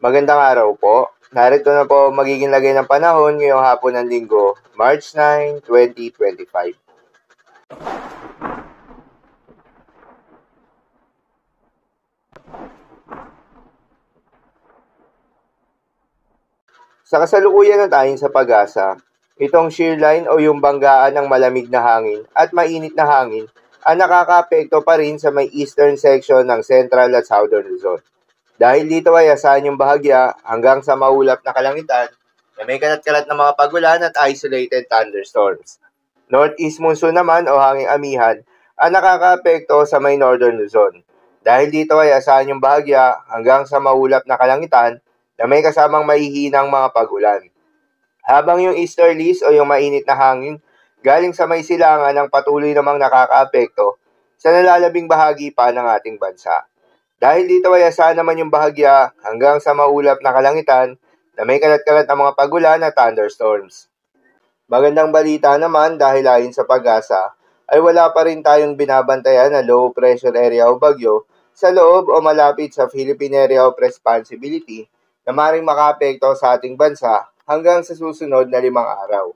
Magandang araw po. Narito na po magiging lagay ng panahon ngayong hapon ng linggo, March 9, 2025. Sa kasalukuyan na tayo sa pag-asa, itong shear line o yung banggaan ng malamig na hangin at mainit na hangin ang nakakaapekto pa rin sa may eastern section ng Central at Southern Luzon. Dahil dito ay asahan yung bahagya hanggang sa maulap na kalangitan na may kalat-kalat na mga pagulan at isolated thunderstorms. Northeast monsoon naman o hanging amihan ang nakakaapekto sa may Northern Luzon. Dahil dito ay asahan yung bahagya hanggang sa maulap na kalangitan na may kasamang mahihinang mga pagulan. Habang yung easterlies o yung mainit na hangin galing sa may silangan ang patuloy namang nakakaapekto sa nalalabing bahagi pa ng ating bansa. Dahil dito ay asahan naman yung bahagya hanggang sa maulap na kalangitan na may kalat-kalat na mga pagulan at thunderstorms. Magandang balita naman dahil ayon sa pag-asa ay wala pa rin tayong binabantayan na low pressure area o bagyo sa loob o malapit sa Philippine Area of Responsibility na maaaring makaapekto sa ating bansa hanggang sa susunod na 5 araw.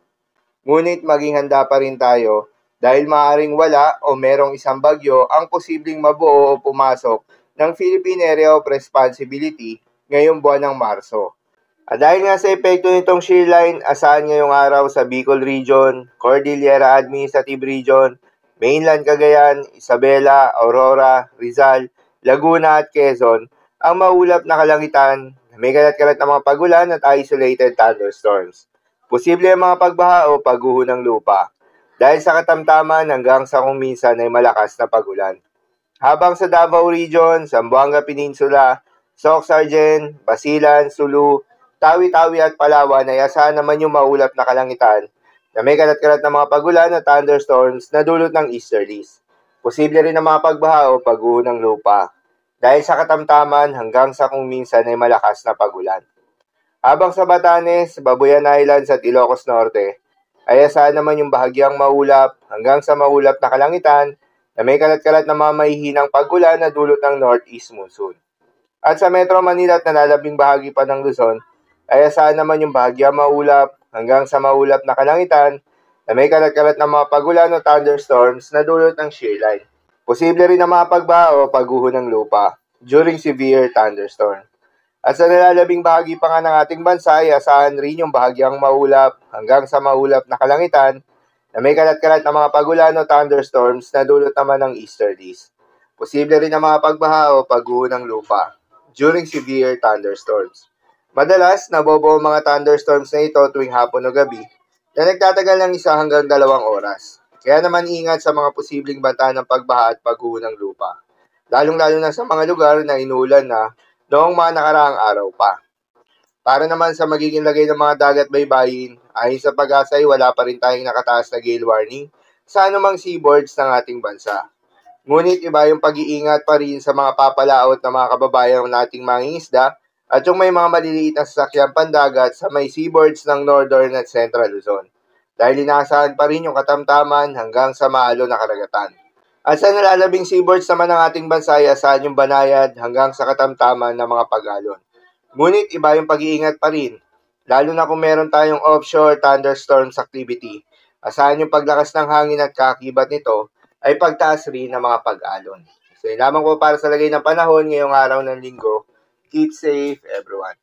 Ngunit maging handa pa rin tayo dahil maaaring wala o merong isang bagyo ang posibleng mabuo o pumasok ng Philippine Area of Responsibility ngayong buwan ng Marso. At dahil nga sa epekto nitong shear line, asahan ngayong araw sa Bicol Region, Cordillera Administrative Region, Mainland Cagayan, Isabela, Aurora, Rizal, Laguna at Quezon ang maulap na kalangitan, may kalat-kalat na mga pagulan at isolated thunderstorms. Posible ang mga pagbaha o pagguho ng lupa dahil sa katamtaman hanggang sa kung minsan ay malakas na pagulan. Habang sa Davao Region, Zamboanga Peninsula, Sorsogon, Basilan, Sulu, Tawi-Tawi at Palawan ay asahan naman yung maulap na kalangitan na may kalat-kalat na mga pagulan at thunderstorms na dulot ng easterlies. Posible rin ang mga pagbaha o pagguho ng lupa dahil sa katamtaman hanggang sa kung minsan ay malakas na pagulan. Habang sa Batanes, Babuyan Islands at Ilocos Norte ay asahan naman yung bahagyang maulap hanggang sa maulap na kalangitan na may kalat-kalat na mga mahihinang pagulan na dulot ng northeast monsoon. At sa Metro Manila at nalalabing bahagi pa ng Luzon, ay asahan naman yung bahagyang maulap hanggang sa maulap na kalangitan na may kalat-kalat na mga pagulan o thunderstorms na dulot ng shear line. Posible rin na mga pagbaha o pagguho ng lupa during severe thunderstorm. At sa nalalabing bahagi pa nga ng ating bansa ay asahan rin yung bahagyang maulap hanggang sa maulap na kalangitan na may kalat-kalat na mga pagulan o thunderstorms na dulot naman ng easterlies. Posible rin na mga pagbaha o pagguho ng lupa during severe thunderstorms. Madalas, nabobo ang mga thunderstorms na ito tuwing hapon o gabi na nagtatagal ng 1 hanggang 2 oras. Kaya naman ingat sa mga posibleng banta ng pagbaha at pagguho ng lupa, lalong-lalo na sa mga lugar na inuulan na noong mga nakaraang araw pa. Para naman sa magiging lagay ng mga dagat baybayin, ayon sa pag-asa ay wala pa rin tayong nakataas na gale warning sa anumang seaboards ng ating bansa. Ngunit iba yung pag-iingat pa rin sa mga papalaot na mga kababayan nating mangingisda at yung may mga maliliit na sasakyang pandagat sa may seaboards ng Northern at Central Luzon. Dahil inaasahan pa rin yung katamtaman hanggang sa maalo na karagatan. At sa nalalabing seaboards naman ng ating bansa ay asahan yung banayad hanggang sa katamtaman ng mga pag-alon. Ngunit iba yung pag-iingat pa rin, lalo na kung meron tayong offshore thunderstorms activity. Asahan yung paglakas ng hangin at kakibat nito ay pagtaas rin ng mga pag-alon. So yun lamang po para sa lagay ng panahon ngayong araw ng linggo. Keep safe everyone.